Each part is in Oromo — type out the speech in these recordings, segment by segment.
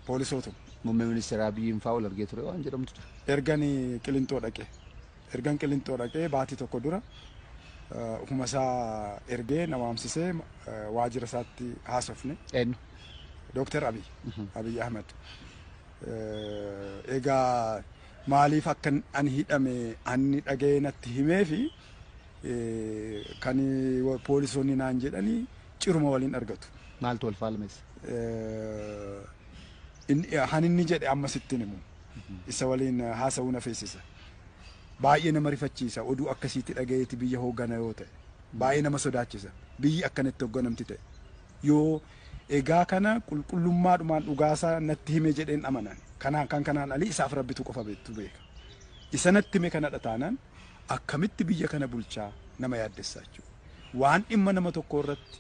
Poolisootu. Muummee ministeera Abiyyiin fa'aa ol argee ture waan jedhamtu ture. Erganii Qilintoo dhaqee. Ergan Qilintoo dhaqee baatii tokko dura ufuma isaa ergee na waamsisee waajjira isaatti haasofne. Eenyu? Dooktar Abiy Ahmed. Egaa maaliif akka ani hidhame ani dhaga'ee natti himee fi kan poolisoonni naan jedhanii ciruma waliin argatu. Maaltu wal faalmeessa? Haninni jedhe amma sittin himu. Isa waliin haasa'uu na feesisa. Baay'ee nama rifachiisa. Oduu akkasiitti dhaga'eeti biyya hooggana yoo ta'e. Baay'ee nama sodaachisa. Biyyi akkanatti hoogganamti ta'e. Yoo egaa kana qulqullummaadhumaan dhugaasaa natti hime jedheen amanan. Kanaan alii isaaf rabbitu qofa beektu beeka. Isa natti hime kanadha taanaan akkamitti biyya kana bulchaa nama yaaddessaa jechuudha. Waan dhimma nama tokko irratti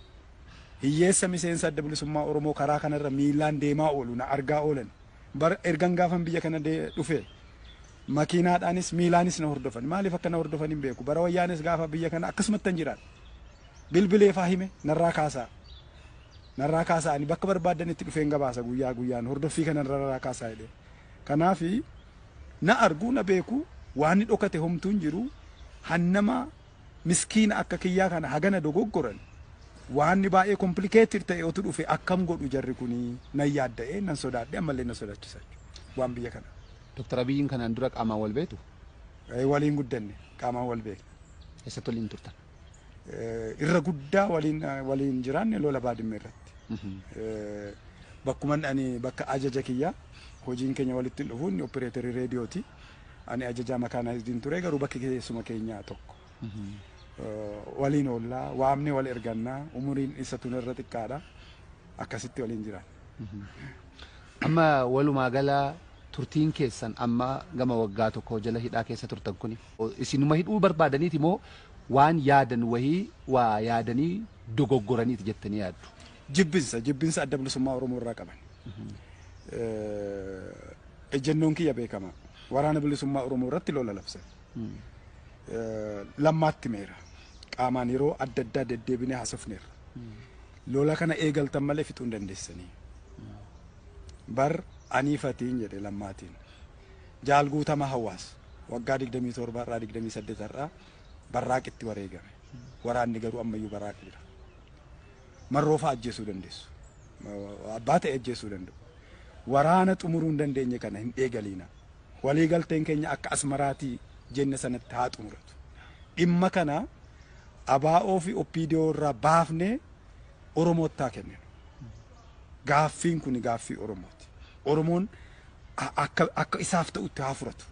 hiyyeessa miseensa adda bilisummaa Oromoo karaa kanarra miilaan deemaa oolu na argaa oolan. Ergan gaafan biyya kana dhufe makiinaadhaanis miilaanis na hordofan. Maaliif akka na hordofan hin beeku. Bara wayyaanis gaafa biyya kana akkasumatti hin jiraan. Bilbilee faa hime narraa kaasaa. Narraa kaasaa ani bakka barbaadanitti dhufeen gabaasa guyyaa guyyaan hordoffii kana narraa kaasaa jedhee. Kanaaf na argu na beeku waan dhokate homtuu hin jiru hannama miskiina akka kiyyaa kana hagana dogoggoran waan baay'ee komplikeetir ta'e otu dhufe akkam godhu jarri kuni nan yaadda'ee nan sodaadhe ammallee na sodaachisa waan biyya kana. Dooktar Abiyyiin kanaan dura qaamaan wal beektu? Waliin guddanne qaamaan wal beekne. Eessatti waliin turtan? Irra guddaa waliin jiraanne lola baadimmee irratti. Bakkuman ani bakka ajaja kiyyaa hojiin keenya walitti dhufuun opereetarii reediyooti. Ani ajajaa makaanaayiziin ture garuu bakki keessuma keenyaa tokko. Waliin oollaa waamne wal ergannaa umuriin isa tun irra xiqqaadha. Akkasitti waliin jiraan. Amma walumaa gala turtiin keessan amma gama waggaa tokko jala hidhaa keessa turtan kuni isinuma hidhuu barbaadaniiti moo waan yaadan wahii waa yaadanii dogoggoraniiti jettanii yaaddu? Jibbinsa adda bilisummaa Oromoo irraa qaban. Ejjennoon kiyya beekama. Waraana bilisummaa Oromoo irratti lola labsan. Lammaatti meera. Qaamaan yeroo adda addaa deddeebinee haasofneerra. Lola kana eegaltan malee fixuu hin dandeessanii. Bar aniifatiin jedhe lammaatiin. Jaal guutama hawaas waggaa 27 irraa 28 irraa barraaqitti wareegame. Waraanni garuu ammayyuu barraaqi jira. Marroofa ajjeesuu dandeessu. Abbaa ta'e ajjeesuu danda'u. Waraana xumuruu hin dandeenye kana hin eegaliina. Waliigalteen keenya akka asmaraatii jenne sanatti haa xumuratu. Dhimma kana ABO fi OPDO irraa baafnee Oromootti haa kenninu. Gaaffiin kun gaaffii Oromooti. Oromoon akka isaaf ta'utti haa furatu.